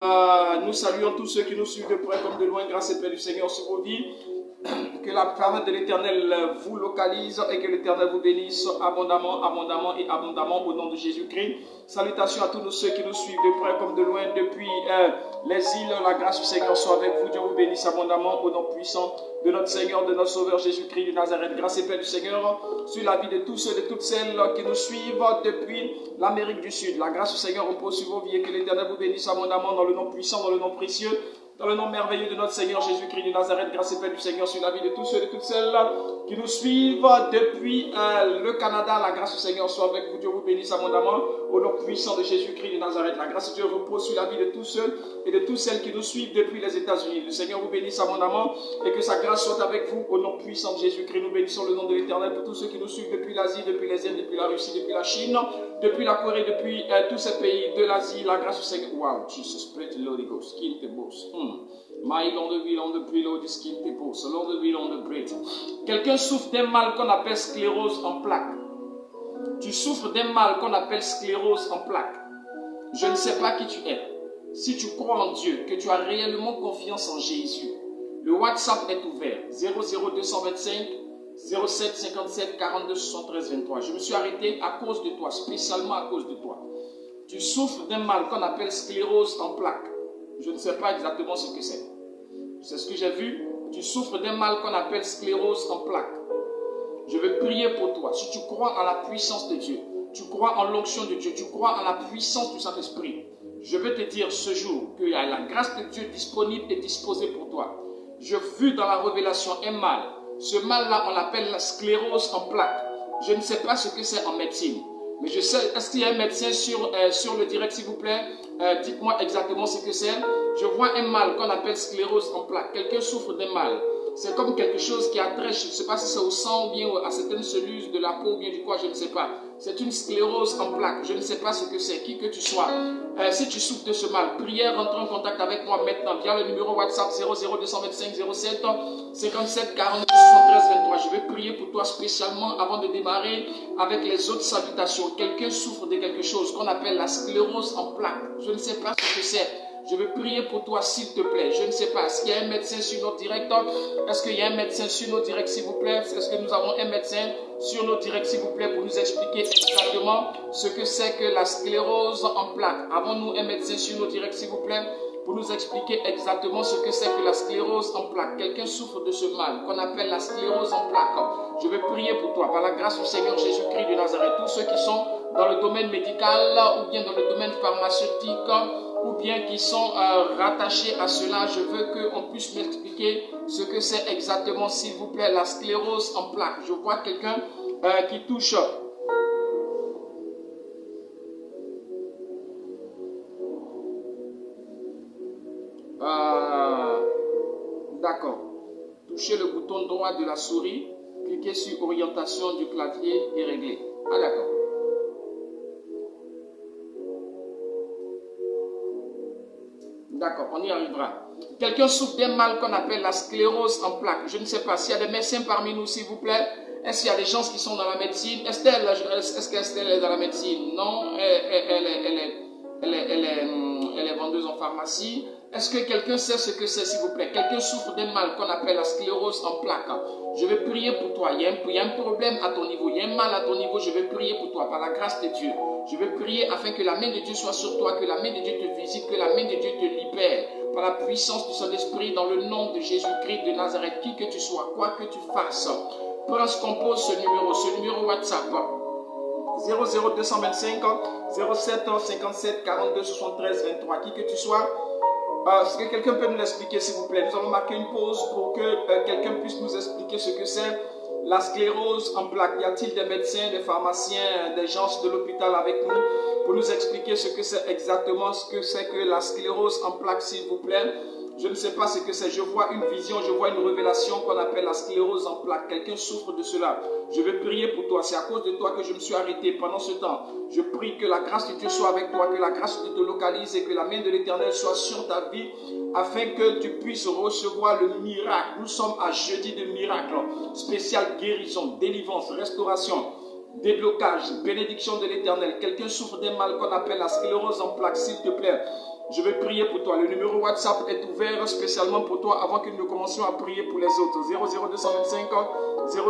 Nous saluons tous ceux qui nous suivent de près comme de loin, grâce et paix du Seigneur sur vos vies. Que la faveur de l'Éternel vous localise et que l'Éternel vous bénisse abondamment, abondamment et abondamment au nom de Jésus-Christ. Salutations à tous ceux qui nous suivent de près comme de loin depuis les îles. La grâce du Seigneur soit avec vous. Dieu vous bénisse abondamment au nom puissant de notre Seigneur, de notre Sauveur Jésus-Christ de Nazareth. Grâce et paix du Seigneur sur la vie de tous ceux et de toutes celles qui nous suivent depuis l'Amérique du Sud. La grâce du Seigneur repose sur vos vies et que l'Éternel vous bénisse abondamment dans le nom puissant, dans le nom précieux, dans le nom merveilleux de notre Seigneur Jésus-Christ de Nazareth. Grâce et paix du Seigneur sur la vie de tous ceux et de toutes celles qui nous suivent depuis le Canada. La grâce du Seigneur soit avec vous. Dieu vous bénisse abondamment au nom puissant de Jésus-Christ de Nazareth. La grâce de Dieu repose sur la vie de tous ceux et de toutes celles qui nous suivent depuis les États-Unis. Le Seigneur vous bénisse abondamment et que sa grâce soit avec vous au nom puissant de Jésus-Christ. Nous bénissons le nom de l'Éternel pour tous ceux qui nous suivent depuis l'Asie, depuis les Indes, depuis la Russie, depuis la Chine, depuis la Corée, depuis tous ces pays de l'Asie. La grâce du Seigneur. Wow, Jesus, pray the Lord Ghost, kill the boss. My Lord, the will on the preload, skin the boss. Lord, the will on the bread. Quelqu'un souffre d'un mal qu'on appelle sclérose en plaques. Tu souffres d'un mal qu'on appelle sclérose en plaques. Je ne sais pas qui tu es. Si tu crois en Dieu, que tu as réellement confiance en Jésus, le WhatsApp est ouvert. 00225 07 57 42 73 23. Je me suis arrêté à cause de toi, spécialement à cause de toi. Tu souffres d'un mal qu'on appelle sclérose en plaques. Je ne sais pas exactement ce que c'est. C'est ce que j'ai vu. Tu souffres d'un mal qu'on appelle sclérose en plaques. Je vais prier pour toi. Si tu crois en la puissance de Dieu, tu crois en l'onction de Dieu, tu crois en la puissance du Saint-Esprit, je vais te dire ce jour qu'il y a la grâce de Dieu disponible et disposée pour toi. Je vu dans la révélation un mal. Ce mal-là, on l'appelle la sclérose en plaques. Je ne sais pas ce que c'est en médecine. Mais je sais, est-ce qu'il y a un médecin sur le direct, s'il vous plaît? Dites-moi exactement ce que c'est. Je vois un mal qu'on appelle sclérose en plaques. Quelqu'un souffre d'un mal. C'est comme quelque chose qui a trait, je ne sais pas si c'est au sang ou bien à certaines cellules de la peau ou bien du quoi, je ne sais pas. C'est une sclérose en plaques. Je ne sais pas ce que c'est, qui que tu sois. Si tu souffres de ce mal, prière, rentre en contact avec moi maintenant via le numéro WhatsApp 00225 07 57 42 73 23. Je vais prier pour toi spécialement avant de démarrer avec les autres salutations. Quelqu'un souffre de quelque chose qu'on appelle la sclérose en plaques. Je ne sais pas ce que c'est. Je veux prier pour toi, s'il te plaît. Je ne sais pas. Est-ce qu'il y a un médecin sur notre direct? Est-ce qu'il y a un médecin sur nos directs, s'il vous plaît? Est-ce que nous avons un médecin sur nos directs, s'il vous plaît, pour nous expliquer exactement ce que c'est que la sclérose en plaques? Avons-nous un médecin sur nos directs, s'il vous plaît, pour nous expliquer exactement ce que c'est que la sclérose en plaques? Quelqu'un souffre de ce mal qu'on appelle la sclérose en plaques. Je vais prier pour toi, par la grâce du Seigneur Jésus-Christ de Nazareth. Tous ceux qui sont dans le domaine médical ou bien dans le domaine pharmaceutique, ou bien qui sont rattachés à cela, je veux qu'on puisse m'expliquer ce que c'est exactement, s'il vous plaît, la sclérose en plaques. Je vois quelqu'un qui touche. D'accord. Touchez le bouton droit de la souris, cliquez sur orientation du clavier et réglez. Ah d'accord. D'accord, on y arrivera. Quelqu'un souffre d'un mal qu'on appelle la sclérose en plaques. Je ne sais pas s'il y a des médecins parmi nous, s'il vous plaît. Est-ce qu'il y a des gens qui sont dans la médecine? Est-ce qu'Estelle est dans la médecine? Non, elle est vendeuse en pharmacie. Est-ce que quelqu'un sait ce que c'est, s'il vous plaît? Quelqu'un souffre d'un mal qu'on appelle la sclérose en plaques. Je vais prier pour toi. Il y a un problème à ton niveau. Il y a un mal à ton niveau. Je vais prier pour toi par la grâce de Dieu. Je vais prier afin que la main de Dieu soit sur toi, que la main de Dieu te visite, que la main de Dieu te libère par la puissance du Saint-Esprit dans le nom de Jésus-Christ de Nazareth. Qui que tu sois, quoi que tu fasses, Prince compose ce numéro WhatsApp 00225 07 57 42 73 23. Qui que tu sois, est-ce que quelqu'un peut nous l'expliquer, s'il vous plaît? Nous allons marquer une pause pour que quelqu'un puisse nous expliquer ce que c'est la sclérose en plaques. Y a-t-il des médecins, des pharmaciens, des gens de l'hôpital avec nous pour nous expliquer ce que c'est exactement, ce que c'est que la sclérose en plaques, s'il vous plaît? Je ne sais pas ce que c'est. Je vois une vision, je vois une révélation qu'on appelle la sclérose en plaques. Quelqu'un souffre de cela. Je vais prier pour toi. C'est à cause de toi que je me suis arrêté pendant ce temps. Je prie que la grâce de Dieu soit avec toi, que la grâce de Dieu te localise et que la main de l'Éternel soit sur ta vie afin que tu puisses recevoir le miracle. Nous sommes à jeudi de miracle. Spécial guérison, délivrance, restauration, déblocage, bénédiction de l'Éternel. Quelqu'un souffre d'un mal qu'on appelle la sclérose en plaques, s'il te plaît. Je vais prier pour toi. Le numéro WhatsApp est ouvert spécialement pour toi avant que nous commencions à prier pour les autres. 00225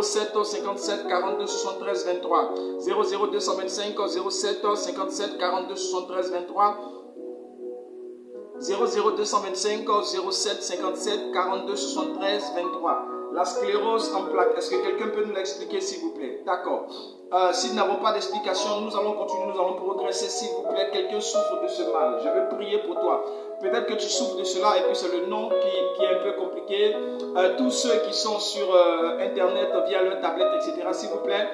07 57 42 73 23. 00225 07 57 42 73 23. 00225 07 57 42 73 23. La sclérose en plaques, est-ce que quelqu'un peut nous l'expliquer s'il vous plaît? D'accord. Si nous n'avons pas d'explication, nous allons continuer, nous allons progresser s'il vous plaît. Quelqu'un souffre de ce mal, je veux prier pour toi. Peut-être que tu souffres de cela et puis c'est le nom qui est un peu compliqué. Tous ceux qui sont sur internet via leur tablette, etc. S'il vous plaît,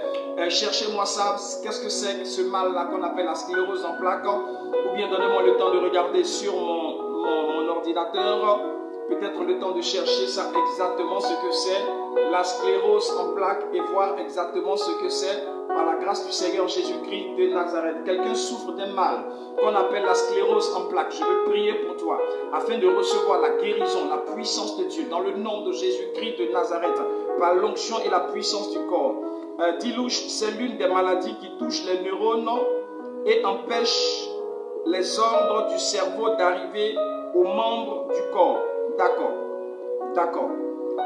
cherchez-moi ça. Qu'est-ce que c'est ce mal-là qu'on appelle la sclérose en plaques? Ou bien donnez-moi le temps de regarder sur mon ordinateur. Peut-être le temps de chercher ça exactement ce que c'est, la sclérose en plaques et voir exactement ce que c'est par la grâce du Seigneur Jésus-Christ de Nazareth. Quelqu'un souffre d'un mal qu'on appelle la sclérose en plaques. Je veux prier pour toi afin de recevoir la guérison, la puissance de Dieu dans le nom de Jésus-Christ de Nazareth par l'onction et la puissance du corps. Dilouche, c'est l'une des maladies qui touche les neurones et empêche les ordres du cerveau d'arriver aux membres du corps. D'accord, d'accord.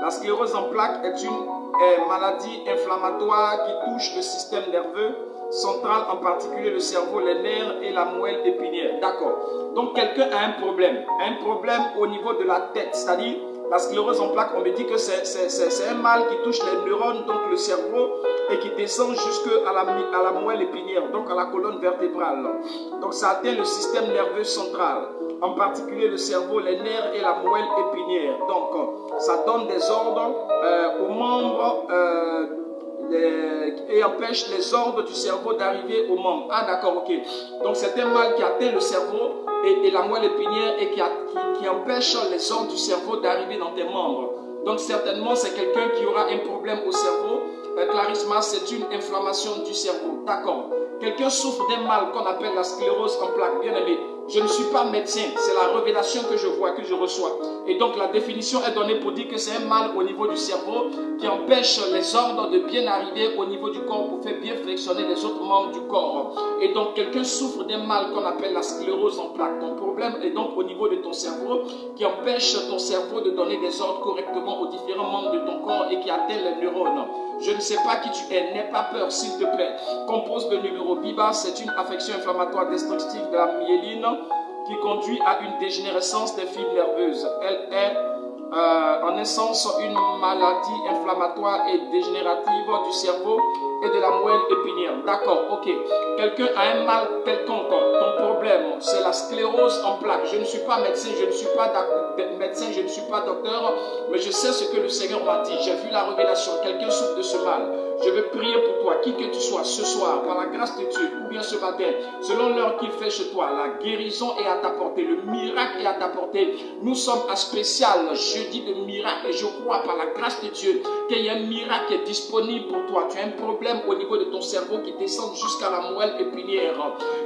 La sclérose en plaques est une maladie inflammatoire qui touche le système nerveux central, en particulier le cerveau, les nerfs et la moelle épinière. D'accord. Donc quelqu'un a un problème au niveau de la tête, c'est-à-dire la sclérose en plaques, on me dit que c'est un mal qui touche les neurones, donc le cerveau, et qui descend jusqu'à la moelle épinière, donc à la colonne vertébrale. Donc ça atteint le système nerveux central, en particulier le cerveau, les nerfs et la moelle épinière. Donc ça donne des ordres aux membres et empêche les ordres du cerveau d'arriver aux membres. Ah d'accord, ok. Donc c'est un mal qui atteint le cerveau et la moelle épinière et qui empêche les ordres du cerveau d'arriver dans tes membres. Donc certainement c'est quelqu'un qui aura un problème au cerveau. Clarisma, c'est une inflammation du cerveau. D'accord. Quelqu'un souffre d'un mal qu'on appelle la sclérose en plaques. Bien aimé, je ne suis pas médecin, c'est la révélation que je vois, que je reçois. Et donc la définition est donnée pour dire que c'est un mal au niveau du cerveau qui empêche les ordres de bien arriver au niveau du corps pour faire bien fonctionner les autres membres du corps. Et donc quelqu'un souffre d'un mal qu'on appelle la sclérose en plaques. Ton problème est donc au niveau de ton cerveau qui empêche ton cerveau de donner des ordres correctement aux différents membres de ton corps et qui atteint les neurones. Je ne sais pas qui tu es, n'aie pas peur s'il te plaît. Compose le numéro VIVA, c'est une affection inflammatoire destructive de la myéline qui conduit à une dégénérescence des fibres nerveuses. Elle est en essence une maladie inflammatoire et dégénérative du cerveau et de la moelle épinière. D'accord, ok. Quelqu'un a un mal quelconque. Ton problème, c'est la sclérose en plaques. Je ne suis pas médecin, je ne suis pas docteur, mais je sais ce que le Seigneur m'a dit. J'ai vu la révélation. Quelqu'un souffre de ce mal. Je veux prier pour toi, qui que tu sois, ce soir, par la grâce de Dieu, ou bien ce matin, selon l'heure qu'il fait chez toi, la guérison est à ta portée, le miracle est à ta portée. Nous sommes à spécial jeudi de miracle et je crois par la grâce de Dieu qu'il y a un miracle qui est disponible pour toi. Tu as un problème au niveau de ton cerveau qui descend jusqu'à la moelle épinière.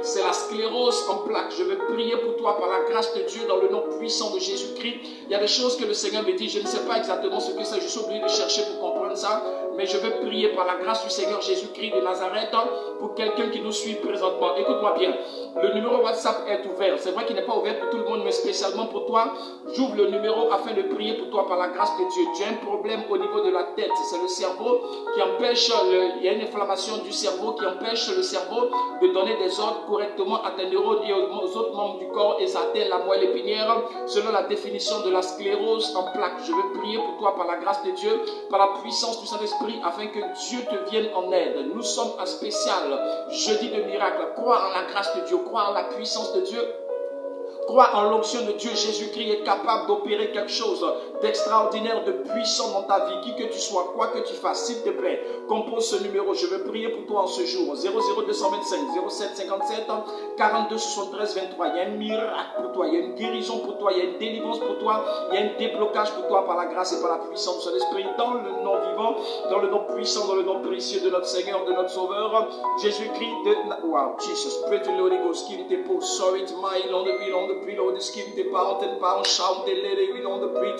C'est la sclérose en plaques. Je veux prier pour toi par la grâce de Dieu dans le nom puissant de Jésus-Christ. Il y a des choses que le Seigneur me dit, je ne sais pas exactement ce que c'est, je suis obligé de chercher pour comprendre ça. Mais je veux prier par la grâce du Seigneur Jésus-Christ de Nazareth pour quelqu'un qui nous suit présentement. Écoute-moi bien, le numéro WhatsApp est ouvert. C'est vrai qu'il n'est pas ouvert pour tout le monde, mais spécialement pour toi. J'ouvre le numéro afin de prier pour toi par la grâce de Dieu. Tu as un problème au niveau de la tête. C'est le cerveau qui empêche, il y a une inflammation du cerveau qui empêche le cerveau de donner des ordres correctement à tes neurones et aux autres membres du corps et ça atteint la moelle épinière selon la définition de la sclérose en plaques. Je veux prier pour toi par la grâce de Dieu, par la puissance du Saint-Esprit, afin que Dieu te vienne en aide. Nous sommes un spécial jeudi de miracle. Crois en la grâce de Dieu, crois en la puissance de Dieu. Crois en l'onction de Dieu. Jésus-Christ est capable d'opérer quelque chose d'extraordinaire, de puissant dans ta vie. Qui que tu sois, quoi que tu fasses, s'il te plaît, compose ce numéro. Je veux prier pour toi en ce jour. 00225 07 57 42 73 23. Il y a un miracle pour toi. Il y a une guérison pour toi. Il y a une délivrance pour toi. Il y a un déblocage pour toi par la grâce et par la puissance de son esprit. Dans le nom vivant, dans le nom puissant, dans le nom précieux de notre Seigneur, de notre Sauveur, Jésus-Christ de... Wow, Jesus. Pray to the Holy Ghost. Give it a pull. Sorry to my Lord, the breed, or the skin, the pound and pound, shout, the lady, we on the breed.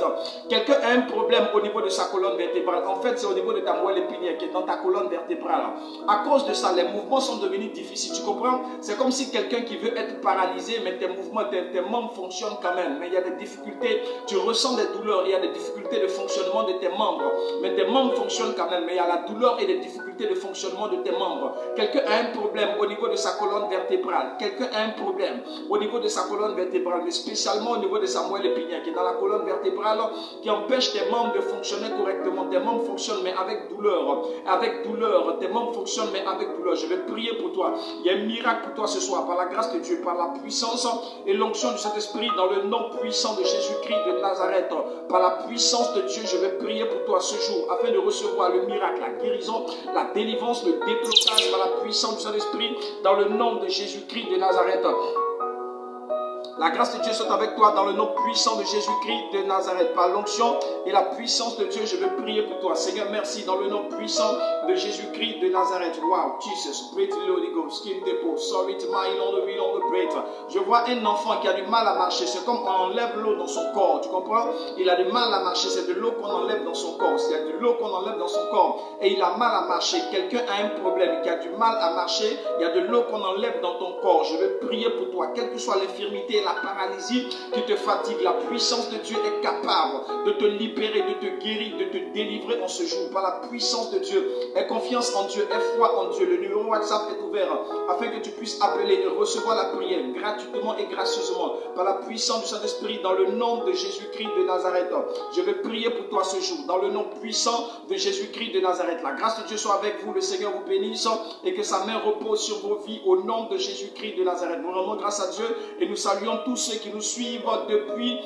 Quelqu'un a un problème au niveau de sa colonne vertébrale. En fait, c'est au niveau de ta moelle épinière qui est dans ta colonne vertébrale. À cause de ça, les mouvements sont devenus difficiles. Tu comprends? C'est comme si quelqu'un qui veut être paralysé, mais tes mouvements, tes membres fonctionnent quand même. Mais il y a des difficultés, tu ressens des douleurs, il y a des difficultés de fonctionnement de tes membres. Mais tes membres fonctionnent quand même, mais il y a la douleur et des difficultés de fonctionnement de tes membres. Quelqu'un a un problème au niveau de sa colonne vertébrale. Quelqu'un a un problème au niveau de sa colonne vertébrale, mais spécialement au niveau de sa moelle épinière qui est dans la colonne vertébrale, qui empêche tes membres de fonctionner correctement. Tes membres fonctionnent mais avec douleur. Avec douleur. Tes membres fonctionnent mais avec douleur. Je vais prier pour toi. Il y a un miracle pour toi ce soir, par la grâce de Dieu, par la puissance et l'onction du Saint-Esprit, dans le nom puissant de Jésus-Christ de Nazareth. Par la puissance de Dieu, je vais prier pour toi ce jour, afin de recevoir le miracle, la guérison, la délivrance, le déblocage par la puissance du Saint-Esprit, dans le nom de Jésus-Christ de Nazareth. La grâce de Dieu soit avec toi dans le nom puissant de Jésus-Christ de Nazareth. Par l'onction et la puissance de Dieu, je veux prier pour toi. Seigneur, merci dans le nom puissant de Jésus-Christ de Nazareth. Wow, Jesus, breathe the Holy Ghost, skin depot, sorry to my on the wheel on the breath. Je vois un enfant qui a du mal à marcher. C'est comme on enlève l'eau dans son corps. Tu comprends? Il a du mal à marcher. C'est de l'eau qu'on enlève dans son corps. Il y a de l'eau qu'on enlève dans son corps. Et il a mal à marcher. Quelqu'un a un problème, qui a du mal à marcher. Il y a de l'eau qu'on enlève dans ton corps. Je veux prier pour toi. Quelle que soit l'infirmité, la paralysie qui te fatigue, la puissance de Dieu est capable de te libérer, de te guérir, de te délivrer en ce jour. Par la puissance de Dieu, aie confiance en Dieu, aie foi en Dieu. Le numéro WhatsApp est ouvert afin que tu puisses appeler et recevoir la prière gratuitement et gracieusement par la puissance du Saint-Esprit dans le nom de Jésus-Christ de Nazareth. Je vais prier pour toi ce jour dans le nom puissant de Jésus-Christ de Nazareth. La grâce de Dieu soit avec vous, le Seigneur vous bénisse et que sa main repose sur vos vies au nom de Jésus-Christ de Nazareth. Nous rendons grâce à Dieu et nous saluons tous ceux qui nous suivent depuis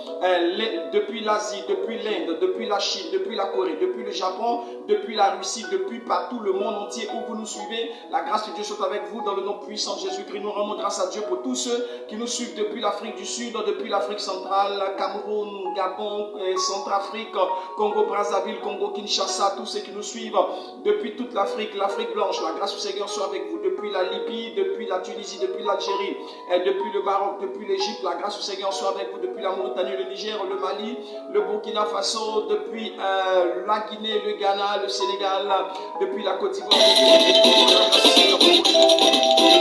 l'Asie, depuis l'Inde, depuis la Chine, depuis la Corée, depuis le Japon, depuis la Russie, depuis partout le monde entier où vous nous suivez. La grâce de Dieu soit avec vous dans le nom puissant de Jésus-Christ. Nous rendons grâce à Dieu pour tous ceux qui nous suivent depuis l'Afrique du Sud, depuis l'Afrique centrale, Cameroun, Gabon, Centrafrique, Congo-Brazzaville, Congo-Kinshasa, tous ceux qui nous suivent depuis toute l'Afrique, l'Afrique blanche. La grâce du Seigneur soit avec vous depuis la Libye, depuis la Tunisie, depuis l'Algérie, depuis le Maroc, depuis l'Égypte. La grâce du Seigneur soit avec vous depuis la Mauritanie, le Niger, le Mali, le Burkina Faso, depuis la Guinée, le Ghana, le Sénégal, depuis la Côte d'Ivoire.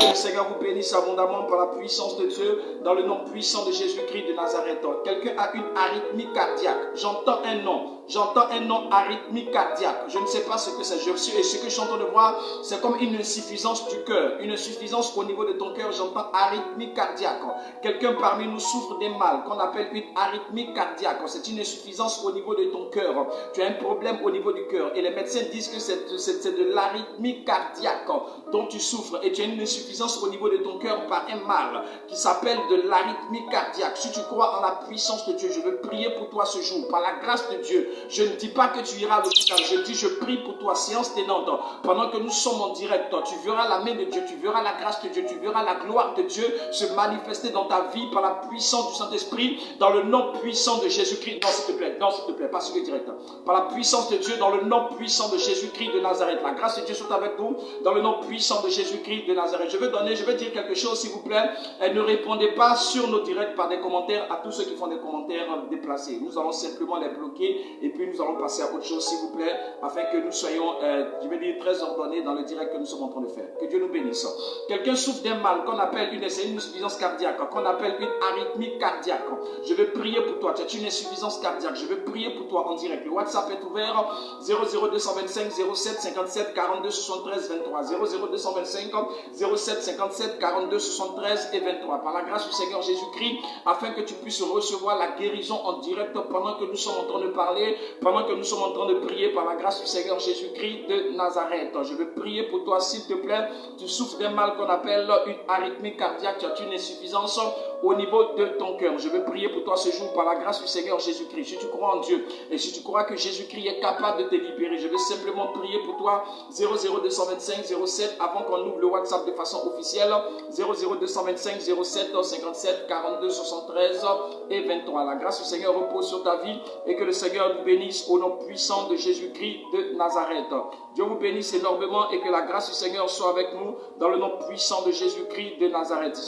Que le Seigneur vous bénisse abondamment par la puissance de Dieu, dans le nom puissant de Jésus-Christ de Nazareth. Quelqu'un a une arythmie cardiaque. J'entends un nom. J'entends un nom arythmie cardiaque. Je ne sais pas ce que c'est. Et ce que je suis en train de voir, c'est comme une insuffisance du cœur. Une insuffisance au niveau de ton cœur. J'entends arythmie cardiaque. Quelqu'un parmi nous souffre d'un mal qu'on appelle une arythmie cardiaque. C'est une insuffisance au niveau de ton cœur. Tu as un problème au niveau du cœur. Et les médecins disent que c'est de l'arythmie cardiaque dont tu souffres. Et tu as une insuffisance au niveau de ton cœur par un mal qui s'appelle de l'arythmie cardiaque. Si tu crois en la puissance de Dieu, je veux prier pour toi ce jour. Par la grâce de Dieu. Je ne dis pas que tu iras à l'hôpital. Je dis, je prie pour toi, séance tenante. Pendant que nous sommes en direct, tu verras la main de Dieu, tu verras la grâce de Dieu, tu verras la gloire de Dieu se manifester dans ta vie par la puissance du Saint-Esprit, dans le nom puissant de Jésus-Christ. Non, s'il te plaît, pas sur le direct. Par la puissance de Dieu, dans le nom puissant de Jésus-Christ de Nazareth. La grâce de Dieu soit avec vous, dans le nom puissant de Jésus-Christ de Nazareth. Je vais dire quelque chose, s'il vous plaît. Ne répondez pas sur nos directs par des commentaires à tous ceux qui font des commentaires déplacés. Nous allons simplement les bloquer et puis nous allons passer à autre chose, s'il vous plaît, afin que nous soyons, je vais dire, très ordonnés dans le direct que nous sommes en train de faire. Que Dieu nous bénisse. Quelqu'un souffre d'un mal qu'on appelle une insuffisance cardiaque, qu'on appelle une arythmie cardiaque. Je vais prier pour toi. Tu as une insuffisance cardiaque. Je vais prier pour toi en direct. Le WhatsApp est ouvert. 00225 07 57 42 73 23. 00225 07 57 42 73 et 23. Par la grâce du Seigneur Jésus-Christ, afin que tu puisses recevoir la guérison en direct pendant que nous sommes en train de parler, pendant que nous sommes en train de prier par la grâce du Seigneur Jésus-Christ de Nazareth. Je vais prier pour toi, s'il te plaît. Tu souffres d'un mal qu'on appelle une arythmie cardiaque. Tu as une insuffisance au niveau de ton cœur. Je vais prier pour toi ce jour par la grâce du Seigneur Jésus-Christ. Si tu crois en Dieu et si tu crois que Jésus-Christ est capable de te libérer, je vais simplement prier pour toi. 00225 07 avant qu'on ouvre le WhatsApp de façon officielle. 00225 07 57 42 73 et 23. La grâce du Seigneur repose sur ta vie et que le Seigneur nous bénisse au nom puissant de Jésus-Christ de Nazareth. Dieu vous bénisse énormément et que la grâce du Seigneur soit avec nous dans le nom puissant de Jésus-Christ de Nazareth.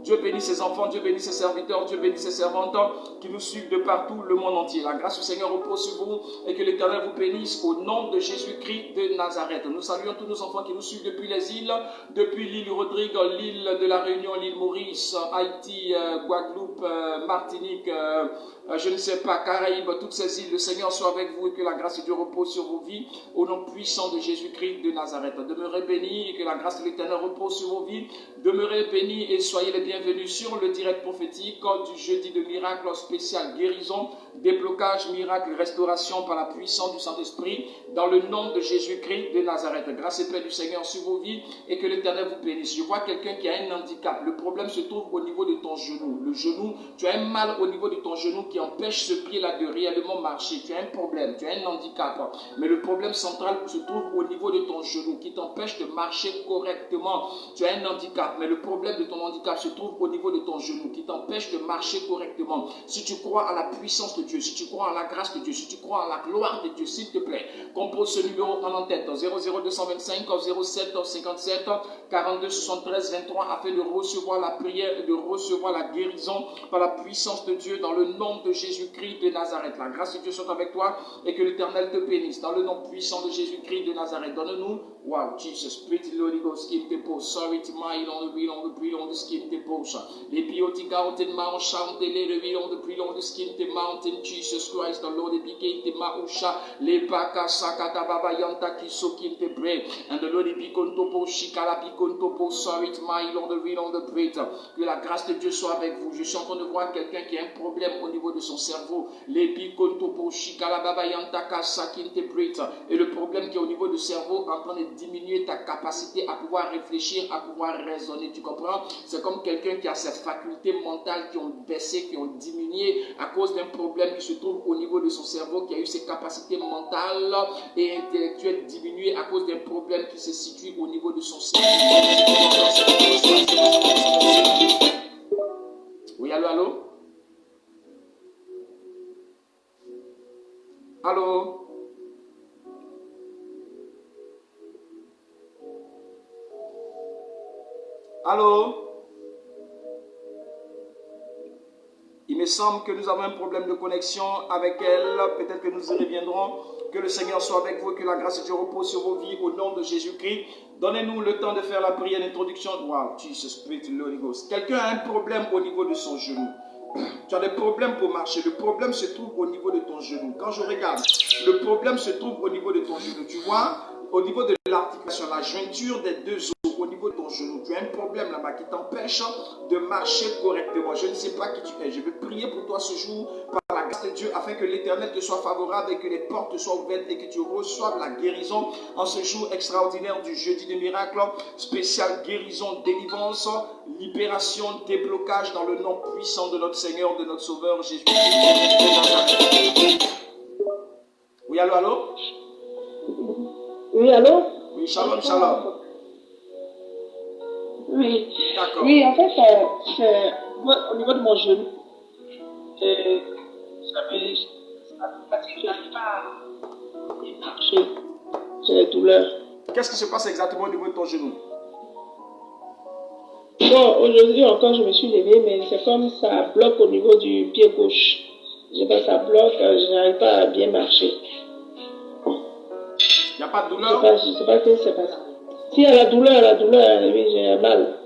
Dieu bénit ses enfants, Dieu bénit ses serviteurs, Dieu bénit ses servantes qui nous suivent de partout le monde entier. La grâce du Seigneur repose sur vous et que l'Éternel vous bénisse au nom de Jésus-Christ de Nazareth. Nous saluons tous nos enfants qui nous suivent depuis les îles, depuis l'île Rodrigue, l'île de la Réunion, l'île Maurice, Haïti, Guadeloupe, Martinique, je ne sais pas, Caraïbes, toutes ces îles. Le Seigneur soit avec vous et que la grâce de Dieu repose sur vos vies au nom puissant de Jésus-Christ de Nazareth. Demeurez bénis et que la grâce de l'Éternel repose sur vos vies. Demeurez bénis et soyez les bienvenus sur le direct prophétique du jeudi de miracle spécial guérison, déblocage, miracle, restauration par la puissance du Saint-Esprit dans le nom de Jésus-Christ de Nazareth. Grâce et paix du Seigneur sur vos vies et que l'Éternel vous bénisse. Je vois quelqu'un qui a un handicap. Le problème se trouve au niveau de ton genou. Le genou, tu as un mal au niveau de ton genou qui empêche ce pied-là de réellement marcher. Tu as un problème, tu as un handicap. Mais le problème central se trouve au niveau de ton genou qui t'empêche de marcher correctement. Tu as un handicap, mais le problème de ton handicap se trouve au niveau de ton genou qui t'empêche de marcher correctement. Si tu crois à la puissance de Dieu, si tu crois à la grâce de Dieu, si tu crois à la gloire de Dieu, s'il te plaît, compose ce numéro en tête 00225 07 57 42 73 23 afin de recevoir la prière et de recevoir la guérison par la puissance de Dieu dans le nom de Jésus-Christ de Nazareth. La grâce de Dieu soit avec toi et que l'Éternel te bénisse dans le nom puissant de Jésus-Christ de Nazareth. Donne-nous, wow, Jesus, pretty Lord, go skin te pose, sorry to my on the wheel on the breed on the skin te pose. Les biotica on te mount, shout the little wheel on the breed on the skin te mountain, Jesus Christ, the Lord, the big te mausha, les baka sakata baba yanta kiso kin te bread, and the Lord, the bikon topo, shikala bikon topo, sorry to my on the wheel on the breed. Que la grâce de Dieu soit avec vous. Je suis en train de voir quelqu'un qui a un problème au niveau de son cerveau. Les bikon topo, shikala baba yanta kasa kin te breed. Et le problème qui est au niveau du cerveau en train de diminuer ta capacité à pouvoir réfléchir, à pouvoir raisonner. Tu comprends? C'est comme quelqu'un qui a ses facultés mentales qui ont baissé, qui ont diminué à cause d'un problème qui se trouve au niveau de son cerveau, qui a eu ses capacités mentales et intellectuelles diminuées à cause d'un problème qui se situe au niveau de son cerveau. Oui, allô, allô? Allô? Allô? Il me semble que nous avons un problème de connexion avec elle. Peut-être que nous y reviendrons. Que le Seigneur soit avec vous et que la grâce de Dieu repose sur vos vies au nom de Jésus-Christ. Donnez-nous le temps de faire la prière d'introduction. Wow, Jesus, Spirit, Holy Ghost. Quelqu'un a un problème au niveau de son genou. Tu as des problèmes pour marcher. Le problème se trouve au niveau de ton genou. Quand je regarde, le problème se trouve au niveau de ton genou. Tu vois, au niveau de l'articulation, la jointure des deux os, au niveau de ton genou. Tu as un problème là-bas qui t'empêche de marcher correctement. Je ne sais pas qui tu es. Je veux prier pour toi ce jour par la grâce de Dieu afin que l'Éternel te soit favorable et que les portes te soient ouvertes et que tu reçoives la guérison en ce jour extraordinaire du jeudi de miracle, spécial guérison, délivrance, libération, déblocage dans le nom puissant de notre Seigneur, de notre Sauveur Jésus-Christ. Oui, allô, allô? Oui, allô? Oui, shalom, shalom. Oui. D'accord. Oui, en fait, c'est au niveau de mon genou. Parce que je n'arrive pas à marcher. J'ai des douleurs. Qu'est-ce qui se passe exactement au niveau de ton genou? Bon, aujourd'hui encore, je me suis levée, mais c'est comme ça bloque au niveau du pied gauche. Je sais pas, ça bloque, je n'arrive pas à bien marcher. Il n'y a pas de douleur? Je ne sais pas ce qui se passe. Si, la douleur, oui, j'ai mal.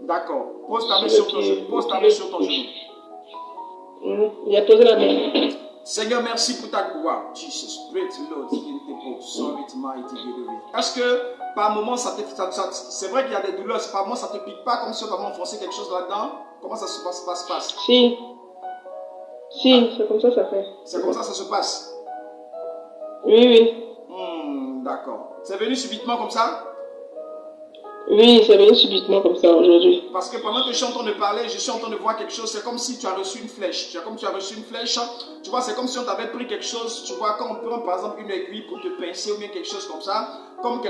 D'accord. Pose ta main sur ton genou. Pose ta main sur ton genou. Il a posé la main. Seigneur, merci pour ta gloire. Jesus, great Lord, sorry to mighty Est-ce que par moment, c'est vrai qu'il y a des douleurs, par moment ça te pique pas comme si on avait enfoncé quelque chose là-dedans? Comment ça se passe? Si, c'est comme ça ça fait. C'est comme ça se passe? Oui. D'accord. C'est venu subitement comme ça? Oui, c'est venu subitement comme ça aujourd'hui. Parce que pendant que je suis en train de parler, je suis en train de voir quelque chose. C'est comme si tu as reçu une flèche. Tu vois, c'est comme si on t'avait pris quelque chose. Tu vois, quand on prend par exemple une aiguille pour te pincer ou bien quelque chose comme ça, comme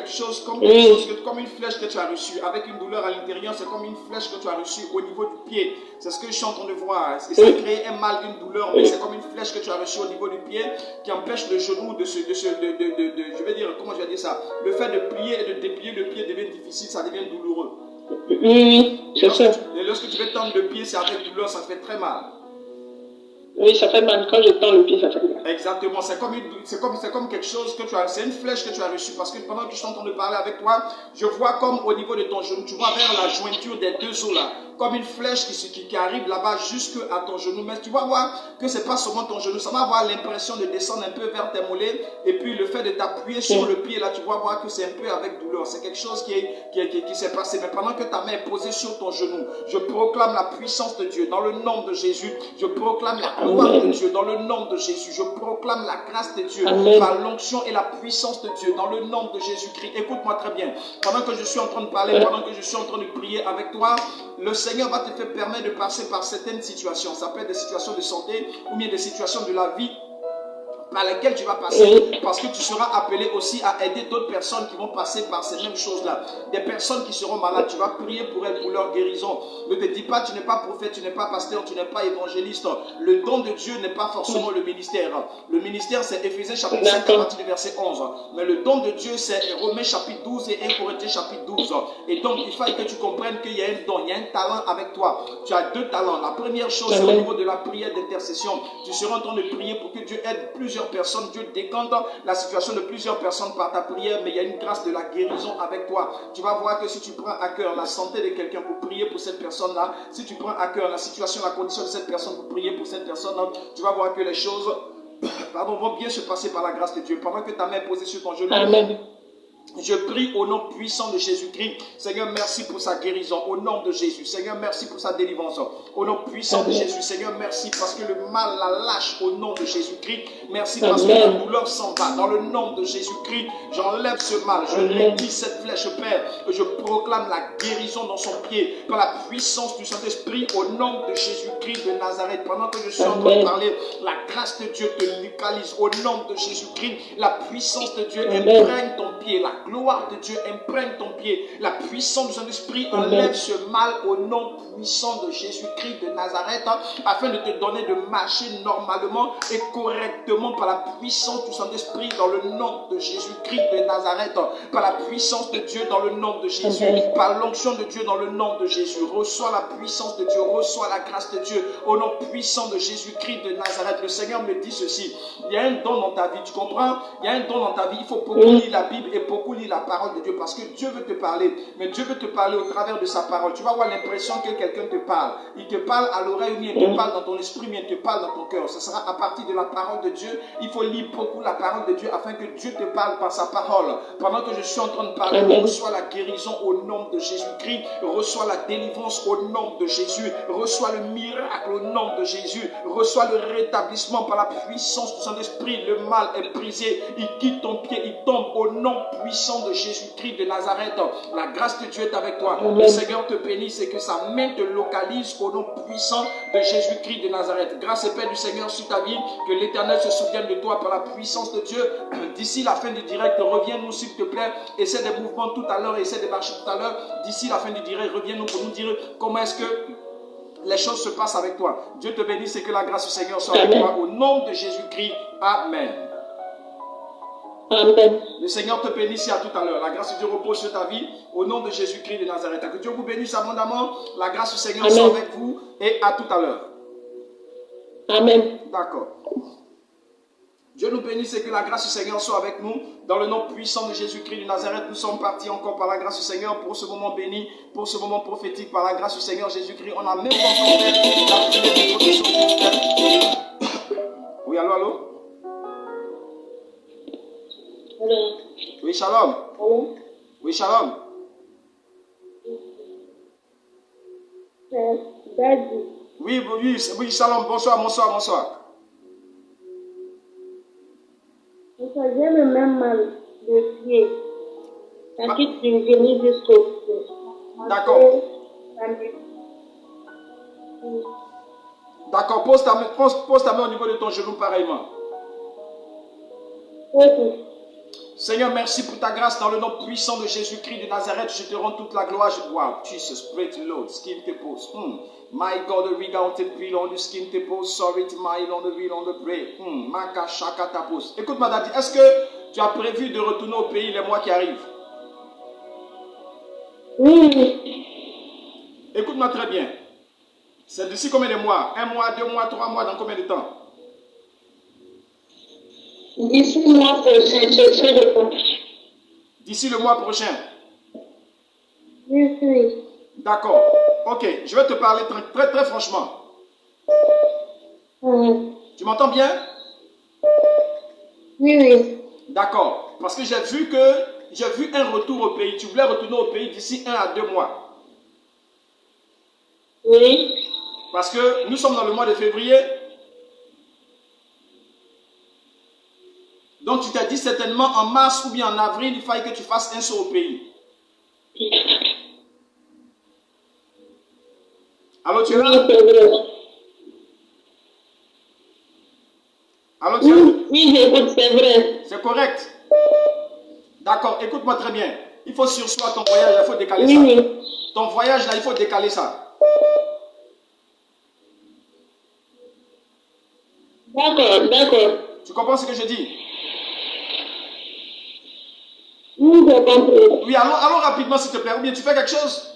une flèche que tu as reçue avec une douleur à l'intérieur, c'est comme une flèche que tu as reçue au niveau du pied. C'est ce que je suis en train de voir. Et ça crée un mal, une douleur, mais c'est comme une flèche que tu as reçue au niveau du pied qui empêche le genou je vais dire, comment je vais dire ça? Le fait de plier et de déplier le pied devient difficile, ça devient douloureux. Oui, c'est ça. Et lorsque tu veux tendre le pied, c'est avec douleur, ça fait très mal. Oui, ça fait mal. Quand je tends le pied, ça fait mal. Exactement, c'est comme quelque chose que tu as, c'est une flèche que tu as reçue parce que pendant que je suis en train de parler avec toi, je vois comme au niveau de ton genou, tu vois vers la jointure des deux os là, comme une flèche qui arrive là-bas jusque à ton genou. Mais tu vas voir que c'est pas seulement ton genou, ça va avoir l'impression de descendre un peu vers tes mollets et puis le fait de t'appuyer sur le pied là, tu vas voir que c'est un peu avec douleur. C'est quelque chose qui s'est passé. Mais pendant que ta main est posée sur ton genou, je proclame la puissance de Dieu dans le nom de Jésus. Je proclame la gloire de Dieu dans le nom de Jésus. Je proclame la grâce de Dieu, par l'onction et la puissance de Dieu dans le nom de Jésus-Christ. Écoute-moi très bien. Pendant que je suis en train de parler, pendant que je suis en train de prier avec toi, le Seigneur va te faire permettre de passer par certaines situations. Ça peut être des situations de santé ou bien des situations de la vie par lesquelles tu vas passer, parce que tu seras appelé aussi à aider d'autres personnes qui vont passer par ces mêmes choses-là. Des personnes qui seront malades, tu vas prier pour elles, pour leur guérison. Ne te dis pas, tu n'es pas prophète, tu n'es pas pasteur, tu n'es pas évangéliste. Le don de Dieu n'est pas forcément le ministère. Le ministère, c'est Éphésiens chapitre 5 à partir du verset 11. Mais le don de Dieu, c'est Romains chapitre 12 et 1 Corinthiens chapitre 12. Et donc, il faut que tu comprennes qu'il y a un don, il y a un talent avec toi. Tu as deux talents. La première chose, c'est au niveau de la prière d'intercession. Tu seras en train de prier pour que Dieu aide plusieurs personnes, Dieu décante la situation de plusieurs personnes par ta prière, mais il y a une grâce de la guérison avec toi. Tu vas voir que si tu prends à cœur la santé de quelqu'un pour prier pour cette personne-là, si tu prends à cœur la situation, la condition de cette personne pour prier pour cette personne-là, tu vas voir que les choses vont bien se passer par la grâce de Dieu. Pendant que ta main est posée sur ton genou, Amen. je prie au nom puissant de Jésus-Christ. Seigneur, merci pour sa guérison. Au nom de Jésus. Seigneur, merci pour sa délivrance. Au nom puissant de Jésus. Seigneur, merci parce que le mal la lâche au nom de Jésus-Christ. Merci parce que la douleur s'en va. Dans le nom de Jésus-Christ, j'enlève ce mal. Je réduis cette flèche, Père. Je proclame la guérison dans son pied par la puissance du Saint-Esprit au nom de Jésus-Christ de Nazareth. Pendant que je suis en train de parler, la grâce de Dieu te localise au nom de Jésus-Christ. La puissance de Dieu imprègne ton pied. La gloire de Dieu imprègne ton pied. La puissance de son esprit enlève ce mal au nom puissant de Jésus-Christ de Nazareth, afin de te donner de marcher normalement et correctement par la puissance du Saint-Esprit dans le nom de Jésus-Christ de Nazareth, par la puissance de Dieu dans le nom de Jésus, par l'onction de Dieu dans le nom de Jésus. Reçois la puissance de Dieu, reçois la grâce de Dieu au nom puissant de Jésus-Christ de Nazareth. Le Seigneur me dit ceci, il y a un don dans ta vie, tu comprends? Il y a un don dans ta vie, il faut beaucoup lire la Bible et beaucoup lire la parole de Dieu parce que Dieu veut te parler, mais Dieu veut te parler au travers de sa parole. Tu vas avoir l'impression que quelqu'un te parle. Il te parle à l'oreille ou bien il te parle dans ton esprit, mais il te parle dans ton cœur. Ce sera à partir de la parole de Dieu. Il faut lire beaucoup la parole de Dieu afin que Dieu te parle par sa parole. Pendant que je suis en train de parler, reçois la guérison au nom de Jésus-Christ. Reçois la délivrance au nom de Jésus. Reçois le miracle au nom de Jésus. Reçois le rétablissement par la puissance de son esprit. Le mal est brisé. Il quitte ton pied. Il tombe au nom puissant de Jésus-Christ de Nazareth. La grâce de Dieu est avec toi. Le Seigneur te bénisse et que sa main te localise au nom puissant de Jésus-Christ de Nazareth. Grâce et paix du Seigneur sur ta vie. Que l'Éternel se souvienne de toi par la puissance de Dieu. D'ici la fin du direct, reviens-nous s'il te plaît. Essaie des mouvements tout à l'heure. Essaie de marcher tout à l'heure. D'ici la fin du direct, reviens-nous pour nous dire comment est-ce que les choses se passent avec toi. Dieu te bénisse et que la grâce du Seigneur soit avec toi. Au nom de Jésus-Christ. Amen. Amen. Le Seigneur te bénisse et à tout à l'heure. La grâce de Dieu repose sur ta vie au nom de Jésus-Christ de Nazareth. Que Dieu vous bénisse abondamment. La grâce du Seigneur soit avec vous et à tout à l'heure. Amen. D'accord. Dieu nous bénisse et que la grâce du Seigneur soit avec nous. Dans le nom puissant de Jésus-Christ de Nazareth, nous sommes partis encore par la grâce du Seigneur pour ce moment béni, pour ce moment prophétique, par la grâce du Seigneur Jésus-Christ. On a même pas encore fait la prière de protection. Oui, allô, allô? Oui, shalom. Oui, shalom. Oui, oui, shalom. Bonsoir, bonsoir, bonsoir. J'ai le même mal de pied. Ça quitte du génie jusqu'au pied. D'accord. D'accord, pose ta main au niveau de ton genou pareillement. Seigneur, merci pour ta grâce dans le nom puissant de Jésus-Christ de Nazareth. Je te rends toute la gloire. Wow, Jesus, great Lord, skin te pose. My God, the read on the peel on the skin te pose. Sorry, my on the read on the pray. Maka shaka ta pose. Écoute, madame, est-ce que tu as prévu de retourner au pays les mois qui arrivent? Oui. Écoute-moi très bien. C'est d'ici combien de mois? 1 mois, 2 mois, 3 mois, dans combien de temps? D'ici le mois prochain, je suis répondu. D'ici le mois prochain. Oui, oui. D'accord. Ok, je vais te parler très, très franchement. Tu m'entends bien? Oui, oui. D'accord. Parce que j'ai vu un retour au pays. Tu voulais retourner au pays d'ici 1 à 2 mois. Oui. Parce que nous sommes dans le mois de février. Donc tu t'es dit certainement en mars ou bien en avril, il fallait que tu fasses un saut au pays. Allô, tu es là? Oui, c'est vrai. Allô, tu es là? Oui, j'écoute, c'est vrai. C'est correct. D'accord, écoute-moi très bien. Il faut sursoir ton voyage, il faut décaler Oui, ça. oui. Ton voyage là, il faut décaler ça. D'accord, d'accord. Tu comprends ce que je dis? Oui, j'ai compris. Oui, allons rapidement s'il te plaît. Ou bien tu fais quelque chose?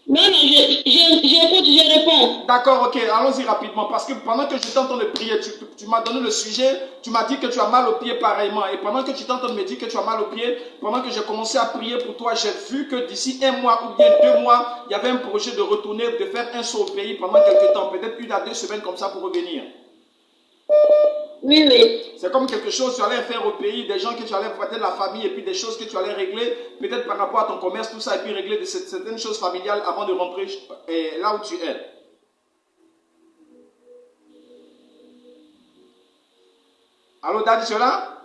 Non, non, j'écoute, je réponds. D'accord, ok, allons-y rapidement. Parce que pendant que j'étais en train de prier, tu m'as donné le sujet, tu m'as dit que tu as mal au pied pareillement. Et pendant que tu étais en train de me dire que tu as mal au pied, pendant que j'ai commencé à prier pour toi, j'ai vu que d'ici 1 mois ou bien 2 mois, il y avait un projet de retourner, de faire un saut au pays pendant quelques temps, peut-être 1 à 2 semaines comme ça pour revenir. Oui, oui. C'est comme quelque chose que tu allais faire au pays, des gens que tu allais peut-être la famille et puis des choses que tu allais régler, peut-être par rapport à ton commerce, tout ça, et puis régler certaines choses familiales avant de rentrer là où tu es. Allô, Daddy, tu es là?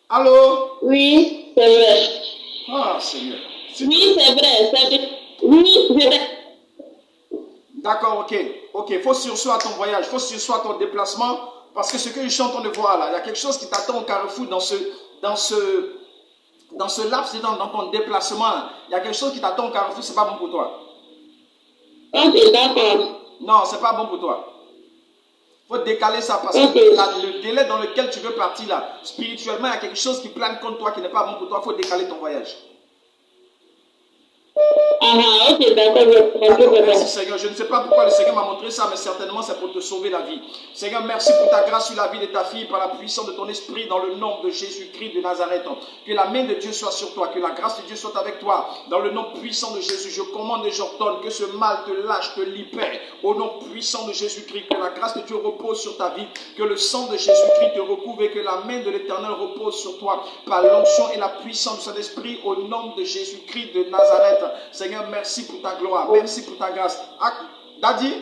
Allô? Oui, c'est vrai. Ah, Seigneur. Oui, c'est vrai, c'est vrai. Oui, c'est vrai. D'accord, ok. Ok, il faut sursoir ton voyage, il faut sursoir ton déplacement, parce que ce que je suis en train de voir là, il y a quelque chose qui t'attend au carrefour dans ce laps, dans ton déplacement. Il y a quelque chose qui t'attend au carrefour, c'est pas bon pour toi. Ok, d'accord. Non, c'est pas bon pour toi. Il faut décaler ça parce que le délai dans lequel tu veux partir là, spirituellement, il y a quelque chose qui plane contre toi qui n'est pas bon pour toi. Il faut décaler ton voyage. Ah, ok, d'accord. Merci Seigneur. Je ne sais pas pourquoi le Seigneur m'a montré ça, mais certainement c'est pour te sauver la vie. Seigneur, merci pour ta grâce sur la vie de ta fille, par la puissance de ton esprit, dans le nom de Jésus-Christ de Nazareth. Que la main de Dieu soit sur toi, que la grâce de Dieu soit avec toi. Dans le nom puissant de Jésus, je commande et j'ordonne que ce mal te lâche, te libère. Au nom puissant de Jésus-Christ, que la grâce de Dieu repose sur ta vie, que le sang de Jésus-Christ te recouvre et que la main de l'Éternel repose sur toi par l'onction et la puissance de son esprit au nom de Jésus-Christ de Nazareth. Seigneur, merci pour ta gloire, merci pour ta grâce. Ah, Daddy?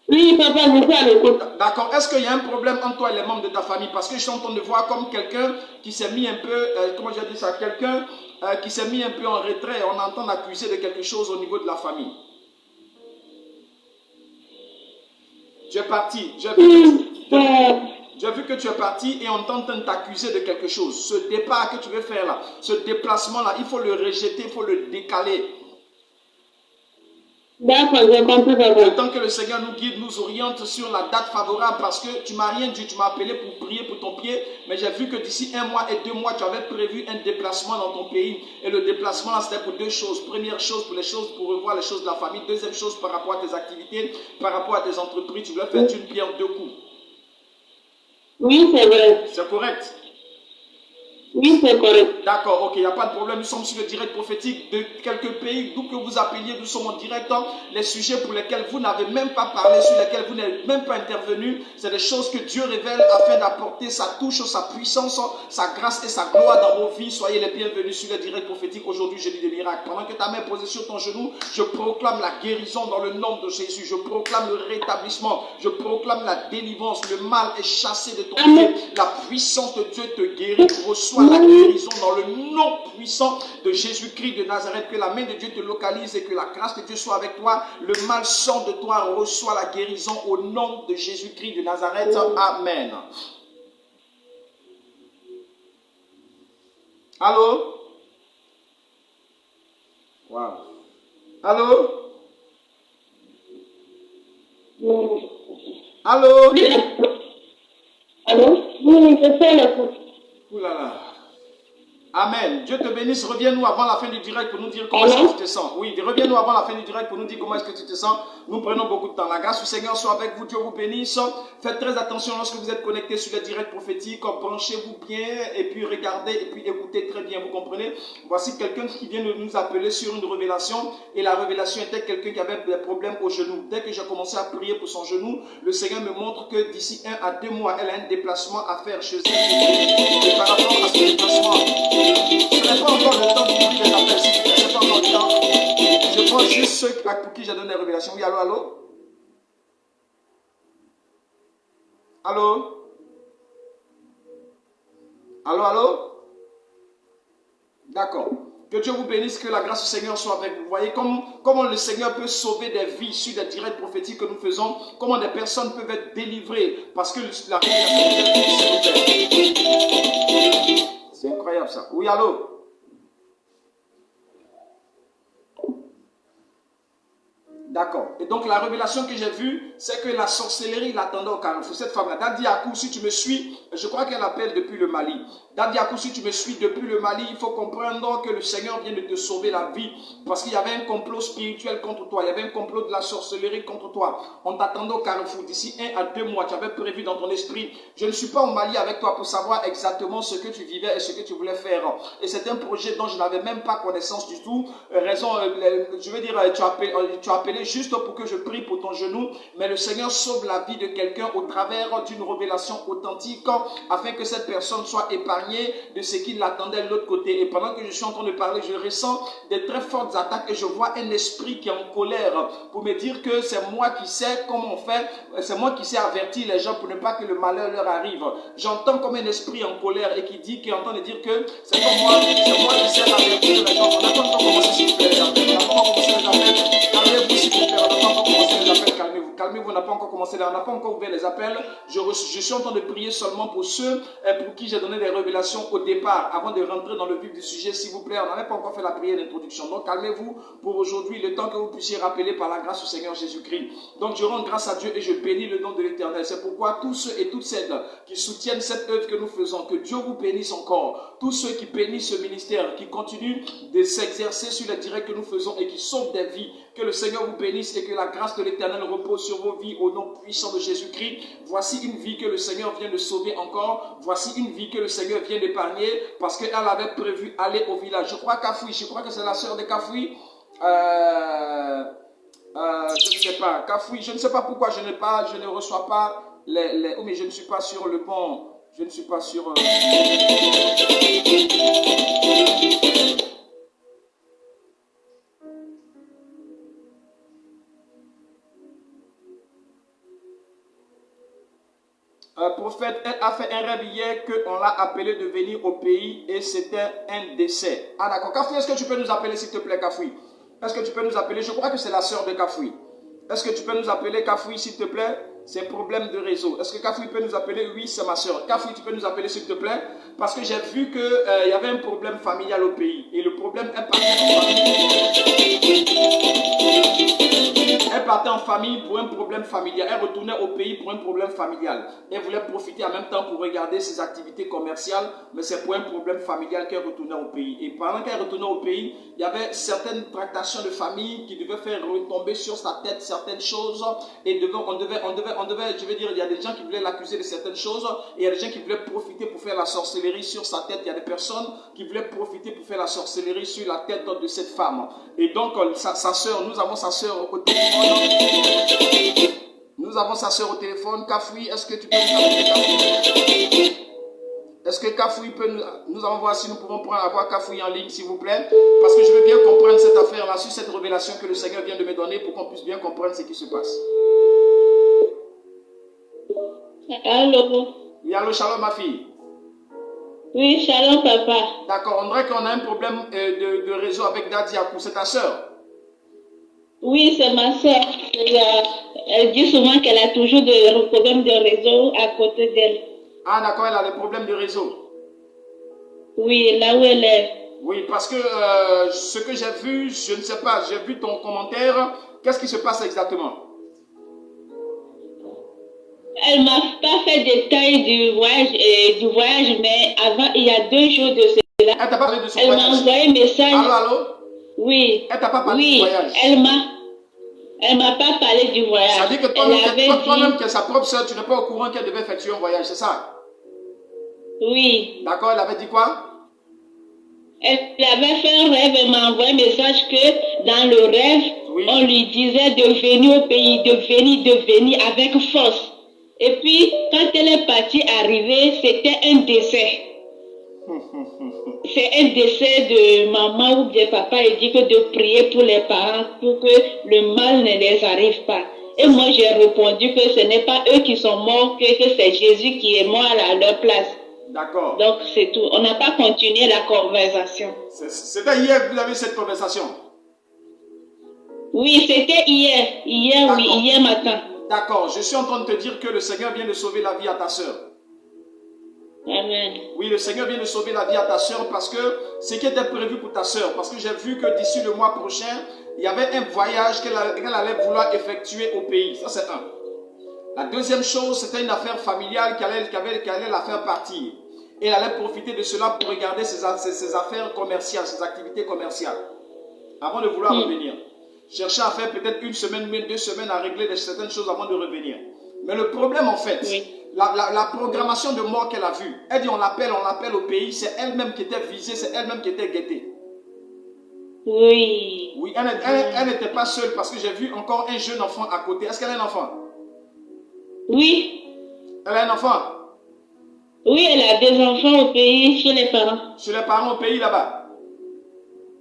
Oui, papa, je suis à l'écoute. D'accord. Est-ce qu'il y a un problème entre toi et les membres de ta famille? Parce que je suis en train de voir comme quelqu'un qui s'est mis un peu, comment je dis ça, quelqu'un qui s'est mis un peu en retrait. On entend accuser de quelque chose au niveau de la famille. Tu es parti. J'ai vu que tu es parti et on t'entend t'accuser de quelque chose. Ce départ que tu veux faire là, ce déplacement là, il faut le rejeter, il faut le décaler. D'accord, j'ai compris, papa. Le temps que le Seigneur nous guide, nous oriente sur la date favorable parce que tu m'as rien dit, tu m'as appelé pour prier pour ton pied, mais j'ai vu que d'ici 1 mois et 2 mois, tu avais prévu un déplacement dans ton pays. Et le déplacement là, c'était pour 2 choses. Première chose, pour revoir les choses de la famille. Deuxième chose, par rapport à tes activités, par rapport à tes entreprises, tu voulais faire une pierre 2 coups. Oui, c'est vrai. C'est correct? Oui, c'est correct. D'accord, ok, il n'y a pas de problème. Nous sommes sur le direct prophétique de quelques pays, d'où que vous appeliez, nous sommes en direct. Les sujets pour lesquels vous n'avez même pas parlé, sur lesquels vous n'êtes même pas intervenu, c'est des choses que Dieu révèle afin d'apporter sa touche, sa puissance, sa grâce et sa gloire dans vos vies. Soyez les bienvenus sur le direct prophétique. Aujourd'hui, je dis des miracles. Pendant que ta main est posée sur ton genou, je proclame la guérison dans le nom de Jésus. Je proclame le rétablissement. Je proclame la délivrance. Le mal est chassé de ton pied. La puissance de Dieu te guérit. Reçois la guérison dans le nom puissant de Jésus-Christ de Nazareth. Que la main de Dieu te localise et que la grâce de Dieu soit avec toi. Le mal sort de toi. Reçois la guérison au nom de Jésus-Christ de Nazareth. Amen. Allô? Wow. Allô? Allô? Allô? Oui, je fais l'écoute. Ouh là là. Amen. Dieu te bénisse. Reviens-nous avant la fin du direct pour nous dire comment est-ce que tu te sens. Oui, reviens-nous avant la fin du direct pour nous dire comment est-ce que tu te sens. Nous prenons beaucoup de temps. La grâce du Seigneur soit avec vous. Dieu vous bénisse. Faites très attention lorsque vous êtes connectés sur le direct prophétique. Branchez-vous bien et puis regardez et puis écoutez très bien. Vous comprenez? Voici quelqu'un qui vient de nous appeler sur une révélation. Et la révélation était quelqu'un qui avait des problèmes au genou. Dès que j'ai commencé à prier pour son genou, le Seigneur me montre que d'ici 1 à 2 mois, elle a un déplacement à faire chez elle. Et par rapport à ce déplacement, ce n'est pas encore le temps pour les appels. Ce n'est pas encore le temps. Je prends juste ceux pour qui j'ai donné la révélation. Oui, allô, allô? Allô? Allô, allô? D'accord. Que Dieu vous bénisse, que la grâce du Seigneur soit avec vous. Vous voyez comment le Seigneur peut sauver des vies sur des directs prophétiques que nous faisons, comment des personnes peuvent être délivrées parce que la révélation de c'est incroyable ça. Oui, allô? D'accord. Et donc la révélation que j'ai vue, c'est que la sorcellerie l'attendait au carrefour. Cette femme-là, Dadi Akou, si tu me suis, je crois qu'elle appelle depuis le Mali. Dadi Akou, si tu me suis depuis le Mali, il faut comprendre que le Seigneur vient de te sauver la vie. Parce qu'il y avait un complot spirituel contre toi. Il y avait un complot de la sorcellerie contre toi. On t'attendait au carrefour. D'ici 1 à 2 mois, tu avais prévu dans ton esprit. Je ne suis pas au Mali avec toi pour savoir exactement ce que tu vivais et ce que tu voulais faire. Et c'est un projet dont je n'avais même pas connaissance du tout. Je veux dire, tu as appelé juste pour que je prie pour ton genou, mais le Seigneur sauve la vie de quelqu'un au travers d'une révélation authentique afin que cette personne soit épargnée de ce qui l'attendait de l'autre côté. Et pendant que je suis en train de parler, je ressens des très fortes attaques et je vois un esprit qui est en colère pour me dire que c'est moi qui sais comment on fait, c'est moi qui sais avertir les gens pour ne pas que le malheur leur arrive. J'entends comme un esprit en colère et qui est en train de dire que c'est moi qui sais avertir les gens. On n'a pas encore commencé s'il vous plaît les appels. On n'a pas encore commencé les appels. Calmez-vous s'il vous plaît. On n'a pas encore commencé les appels. Calmez-vous. Calmez-vous, on n'a pas encore commencé. On n'a pas encore ouvert les appels. Je suis en train de prier seulement pour ceux pour qui j'ai donné des révélations au départ, avant de rentrer dans le vif du sujet, s'il vous plaît. On n'avait pas encore fait la prière d'introduction. Donc calmez-vous pour aujourd'hui, le temps que vous puissiez rappeler par la grâce du Seigneur Jésus-Christ. Donc je rends grâce à Dieu et je bénis le nom de l'Éternel. C'est pourquoi tous ceux et toutes celles qui soutiennent cette œuvre que nous faisons, que Dieu vous bénisse encore. Tous ceux qui bénissent ce ministère, qui continuent de s'exercer sur les directs que nous faisons et qui sauvent des vies, que le Seigneur vous bénisse et que la grâce de l'Éternel repose sur vos vies au nom puissant de Jésus-Christ. Voici une vie que le Seigneur vient de sauver encore. Voici une vie que le Seigneur vient d'épargner parce qu'elle avait prévu aller au village. Je crois Kafoui, je crois que c'est la sœur de Kafoui. Je ne sais pas. Kafoui, je ne sais pas pourquoi je ne reçois pas oh, mais je ne suis pas sur le bon. Je ne suis pas sur... prophète, elle a fait un rêve hier qu'on l'a appelé de venir au pays et c'était un décès. Ah d'accord. Kafoui, est-ce que tu peux nous appeler s'il te plaît, Kafoui? Est-ce que tu peux nous appeler? Je crois que c'est la sœur de Kafoui. Est-ce que tu peux nous appeler, Kafoui, s'il te plaît? C'est problème de réseau. Est-ce que Kafoui peut nous appeler? Oui, c'est ma soeur. Kafoui, tu peux nous appeler s'il te plaît? Parce que j'ai vu qu'il y avait un problème familial au pays. Et le problème est parti en famille. Elle partait en famille pour un problème familial. Elle retournait au pays pour un problème familial. Elle voulait profiter en même temps pour regarder ses activités commerciales. Mais c'est pour un problème familial qu'elle retournait au pays. Et pendant qu'elle retournait au pays, il y avait certaines tractations de famille qui devaient faire retomber sur sa tête certaines choses. Et je veux dire, il y a des gens qui voulaient l'accuser de certaines choses et il y a des gens qui voulaient profiter pour faire la sorcellerie sur sa tête. Il y a des personnes qui voulaient profiter pour faire la sorcellerie sur la tête de cette femme. Et donc, sa soeur, nous avons sa soeur au téléphone. Nous avons sa soeur au téléphone. Kafoui, est-ce que tu peux nous appeler Kafoui? Est-ce que Kafoui peut nous allons voir si nous pouvons avoir Kafoui en ligne, s'il vous plaît? Parce que je veux bien comprendre cette affaire-là, sur cette révélation que le Seigneur vient de me donner pour qu'on puisse bien comprendre ce qui se passe. Allô? Oui, allô, shalom ma fille. Oui, shalom papa. D'accord, on dirait qu'on a un problème de réseau avec Dadi Akou, c'est ta soeur? Oui, c'est ma soeur. Elle dit souvent qu'elle a toujours des problèmes de réseau à côté d'elle. Ah d'accord, elle a des problèmes de réseau. Oui, là où elle est. Oui, parce que ce que j'ai vu, je ne sais pas, j'ai vu ton commentaire. Qu'est-ce qui se passe exactement? Elle m'a pas fait détail du voyage, mais avant, il y a 2 jours de cela. Elle t'a pas parlé de son Elle m'a voyage. envoyé un message. Allô, allô? Oui. Elle t'a pas parlé du voyage. Elle m'a pas parlé du voyage. Ça veut dire que toi-même, qui est sa propre soeur, tu n'es pas au courant qu'elle devait effectuer un voyage, c'est ça? Oui. D'accord, elle avait dit quoi? Elle avait fait un rêve, elle m'a envoyé un message que dans le rêve, Oui. on lui disait de venir au pays, de venir avec force. Et puis, quand elle est partie arriver, c'était un décès. C'est un décès de maman ou bien papa. Il dit que de prier pour les parents pour que le mal ne les arrive pas. Et moi, j'ai répondu que ce n'est pas eux qui sont morts, que c'est Jésus qui est mort à leur place. D'accord. Donc, c'est tout. On n'a pas continué la conversation. C'était hier que vous avez cette conversation? Oui, c'était hier. Hier matin. D'accord. Je suis en train de te dire que le Seigneur vient de sauver la vie à ta sœur. Amen. Oui, le Seigneur vient de sauver la vie à ta sœur parce que ce qui était prévu pour ta sœur, parce que j'ai vu que d'ici le mois prochain, il y avait un voyage qu'elle allait vouloir effectuer au pays. Ça, c'est un. La deuxième chose, c'était une affaire familiale qui allait la faire partir. Et elle allait profiter de cela pour regarder ses affaires commerciales, ses activités commerciales, avant de vouloir revenir. Chercher à faire peut-être une semaine, 2 semaines à régler certaines choses avant de revenir. Mais le problème, en fait, la programmation de mort qu'elle a vue, elle dit on l'appelle au pays, c'est elle-même qui était visée, c'est elle-même qui était guettée. Oui. Oui, elle n'était pas seule parce que j'ai vu encore un jeune enfant à côté. Est-ce qu'elle a un enfant? Oui. Elle a un enfant? Oui, elle a des enfants au pays, chez les parents. Chez les parents au pays là-bas?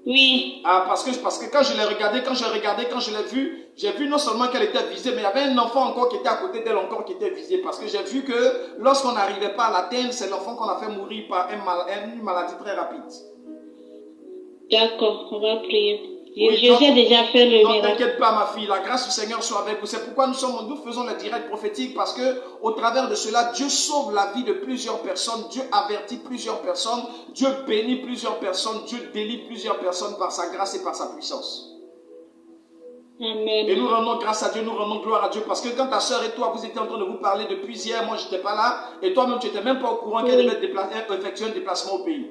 Oui. Ah, parce que quand je l'ai regardé, quand je l'ai vu, j'ai vu non seulement qu'elle était visée, mais il y avait un enfant encore qui était à côté d'elle encore qui était visé. Parce que j'ai vu que lorsqu'on n'arrivait pas à l'atteindre, c'est l'enfant qu'on a fait mourir par une maladie très rapide. D'accord, on va prier. Oui, J'ai déjà fait le miracle. Ne t'inquiète pas, ma fille, la grâce du Seigneur soit avec vous. C'est pourquoi nous faisons le direct prophétique, parce que au travers de cela, Dieu sauve la vie de plusieurs personnes, Dieu avertit plusieurs personnes, Dieu bénit plusieurs personnes, Dieu délivre plusieurs personnes par sa grâce et par sa puissance. Amen. Et nous rendons grâce à Dieu, nous rendons gloire à Dieu, parce que quand ta soeur et toi, vous étiez en train de vous parler depuis hier, moi je n'étais pas là, et toi-même tu n'étais même pas au courant qu'elle devait effectuer un déplacement au pays.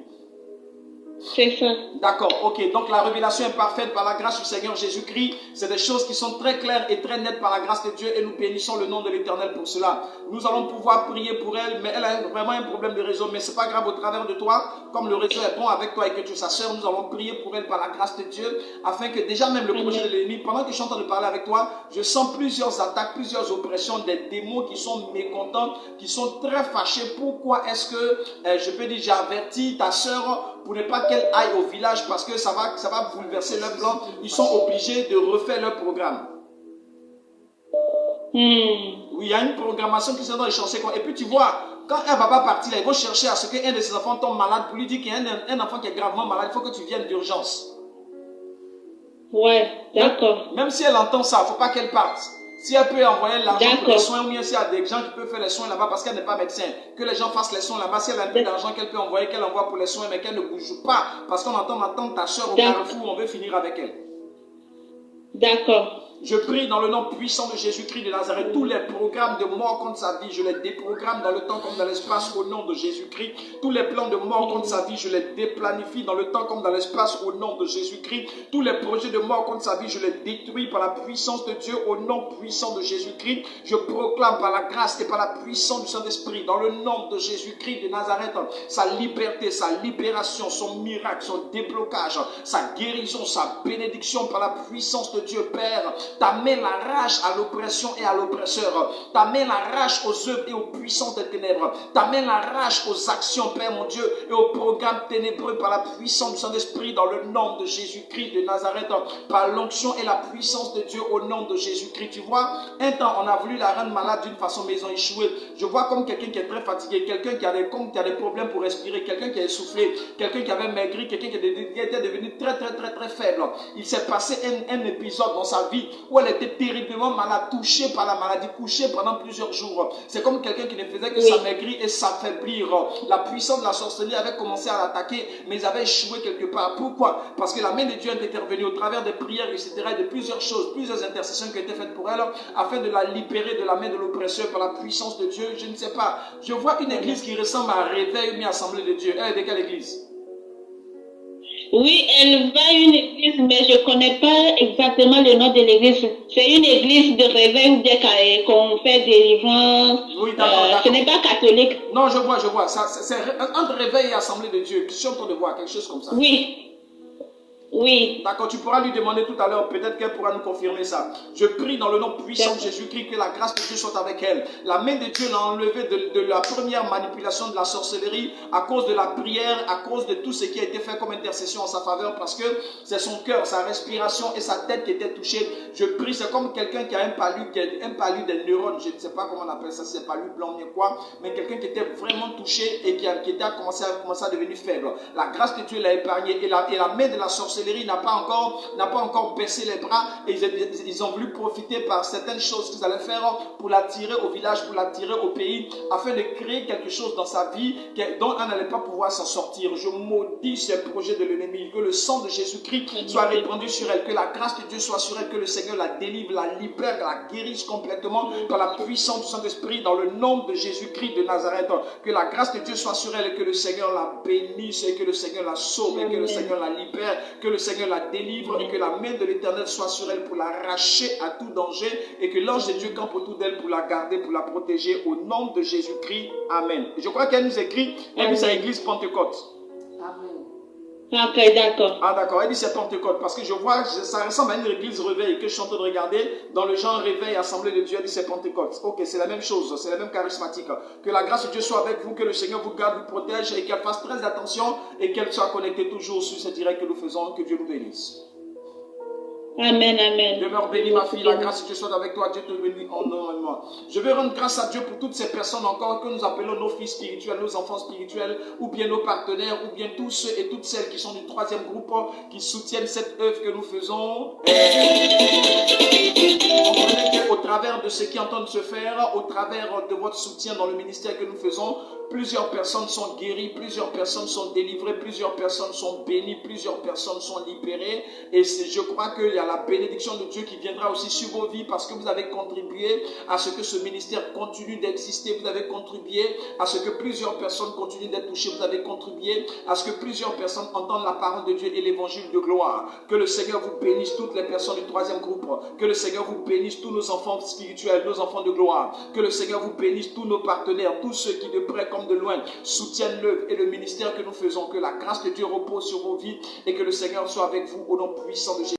C'est ça. D'accord, ok. Donc la révélation est parfaite par la grâce du Seigneur Jésus-Christ. C'est des choses qui sont très claires et très nettes par la grâce de Dieu et nous bénissons le nom de l'Éternel pour cela. Nous allons pouvoir prier pour elle, mais elle a vraiment un problème de réseau. Mais ce n'est pas grave, au travers de toi, comme le réseau est bon avec toi et que tu es sa sœur, nous allons prier pour elle par la grâce de Dieu, afin que déjà même le projet de l'ennemi, pendant que je suis en train de parler avec toi, je sens plusieurs attaques, plusieurs oppressions, des démons qui sont mécontents, qui sont très fâchés. Pourquoi est-ce que, je peux dire, j'ai averti ta sœur pour ne pas qu'elle aille au village parce que ça va bouleverser leur plan. Ils sont obligés de refaire leur programme. Oui, il y a une programmation qui s'est dans les changer. Et puis tu vois, quand elle ne va pas partir, là, ils vont chercher à ce qu'un de ses enfants tombe malade pour lui dire qu'il y a un enfant qui est gravement malade, il faut que tu viennes d'urgence. Ouais, d'accord. Même si elle entend ça, il ne faut pas qu'elle parte. Si elle peut envoyer l'argent pour les soins, ou bien s'il y a des gens qui peuvent faire les soins là-bas parce qu'elle n'est pas médecin, que les gens fassent les soins là-bas, si elle a un peu d'argent qu'elle peut envoyer, qu'elle envoie pour les soins, mais qu'elle ne bouge pas parce qu'on entend maintenant ta soeur au carrefour, on veut finir avec elle. D'accord. Je prie dans le nom puissant de Jésus-Christ de Nazareth, tous les programmes de mort contre sa vie, je les déprogramme dans le temps comme dans l'espace au nom de Jésus-Christ. Tous les plans de mort contre sa vie, je les déplanifie dans le temps comme dans l'espace au nom de Jésus-Christ. Tous les projets de mort contre sa vie, je les détruis par la puissance de Dieu au nom puissant de Jésus-Christ. Je proclame par la grâce et par la puissance du Saint-Esprit, dans le nom de Jésus-Christ de Nazareth, sa liberté, sa libération, son miracle, son déblocage, sa guérison, sa bénédiction par la puissance de Dieu Père. Ta main l'arrache à l'oppression et à l'oppresseur. Ta main l'arrache aux œuvres et aux puissances des ténèbres. Ta main l'arrache aux actions, Père mon Dieu, et aux programmes ténébreux par la puissance du Saint-Esprit dans le nom de Jésus-Christ de Nazareth, par l'onction et la puissance de Dieu au nom de Jésus-Christ. Tu vois, un temps on a voulu la rendre malade d'une façon, mais ils ont échoué. Je vois comme quelqu'un qui est très fatigué, quelqu'un qui a des problèmes pour respirer, quelqu'un qui a essoufflé, quelqu'un qui avait maigri, quelqu'un qui était devenu très faible. Il s'est passé un épisode dans sa vie où elle était terriblement malade, touchée par la maladie, couchée pendant plusieurs jours. C'est comme quelqu'un qui ne faisait que s'amaigrir et s'affaiblir. La puissance de la sorcellerie avait commencé à l'attaquer, mais ils avaient échoué quelque part. Pourquoi? Parce que la main de Dieu est intervenue au travers des prières, etc., et de plusieurs choses, plusieurs intercessions qui ont été faites pour elle, afin de la libérer de la main de l'oppresseur par la puissance de Dieu. Je ne sais pas. Je vois une église qui ressemble à un réveil, une assemblée de Dieu. Elle est de quelle église? Oui, elle va à une église, mais je ne connais pas exactement le nom de l'église. C'est une église de réveil ou bien qu'on fait délivrance. Oui, d'accord. Ce n'est pas catholique. Non, je vois. C'est entre réveil et assemblée de Dieu. Je suis en train de voir quelque chose comme ça. Oui. Oui. D'accord, tu pourras lui demander tout à l'heure, peut-être qu'elle pourra nous confirmer ça. Je prie dans le nom puissant de Jésus-Christ que la grâce de Dieu soit avec elle. La main de Dieu l'a enlevée de la première manipulation de la sorcellerie à cause de la prière, à cause de tout ce qui a été fait comme intercession en sa faveur, parce que c'est son cœur, sa respiration et sa tête qui étaient touchées. Je prie, c'est comme quelqu'un qui a un palu des neurones, je ne sais pas comment on appelle ça, c'est palu blanc mais quoi, mais quelqu'un qui était vraiment touché et qui a commencé à devenir faible. La grâce de Dieu l'a épargné et la main de la sorcellerie n'a pas encore baissé les bras et ils ont voulu profiter par certaines choses qu'ils allaient faire pour l'attirer au village, pour l'attirer au pays, afin de créer quelque chose dans sa vie dont elle n'allait pas pouvoir s'en sortir. Je maudis ces projets de l'ennemi, que le sang de Jésus-Christ soit répandu sur elle, que la grâce de Dieu soit sur elle, que le Seigneur la délivre, la libère, la guérisse complètement par la puissance du Saint-Esprit dans le nom de Jésus-Christ de Nazareth. Que la grâce de Dieu soit sur elle et que le Seigneur la bénisse et que le Seigneur la sauve et que le Seigneur la libère, que le Seigneur la délivre et que la main de l'Éternel soit sur elle pour l'arracher à tout danger et que l'ange de Dieu campe autour d'elle pour la garder, pour la protéger au nom de Jésus-Christ. Amen. Je crois qu'elle nous écrit, elle dit c'est l'église Pentecôte. Amen. Ok, d'accord. Ah d'accord, elle dit c'est Pentecôte parce que je vois, ça ressemble à une église réveil que je suis en train de regarder dans le genre réveil, assemblée de Dieu, elle dit c'est Pentecôte. Ok, c'est la même chose, c'est la même charismatique. Que la grâce de Dieu soit avec vous, que le Seigneur vous garde, vous protège et qu'elle fasse très attention et qu'elle soit connectée toujours sur ce direct que nous faisons, que Dieu nous bénisse. Amen, amen. Demeure bénie ma fille, la grâce de Dieu soit avec toi, Dieu te bénit énormément. Je veux rendre grâce à Dieu pour toutes ces personnes encore que nous appelons nos filles spirituelles, nos enfants spirituels, ou bien nos partenaires, ou bien tous ceux et toutes celles qui sont du troisième groupe, qui soutiennent cette œuvre que nous faisons. Comprenez qu'au travers de ce qui est en train de se faire, au travers de votre soutien dans le ministère que nous faisons, plusieurs personnes sont guéries, plusieurs personnes sont délivrées, plusieurs personnes sont bénies, plusieurs personnes sont libérées. Et je crois qu'il y a la bénédiction de Dieu qui viendra aussi sur vos vies parce que vous avez contribué à ce que ce ministère continue d'exister. Vous avez contribué à ce que plusieurs personnes continuent d'être touchées. Vous avez contribué à ce que plusieurs personnes entendent la parole de Dieu et l'évangile de gloire. Que le Seigneur vous bénisse, toutes les personnes du troisième groupe. Que le Seigneur vous bénisse, tous nos enfants spirituels, nos enfants de gloire. Que le Seigneur vous bénisse, tous nos partenaires, tous ceux qui de près comme de loin soutiennent l'œuvre et le ministère que nous faisons. Que la grâce de Dieu repose sur vos vies et que le Seigneur soit avec vous au nom puissant de Jésus.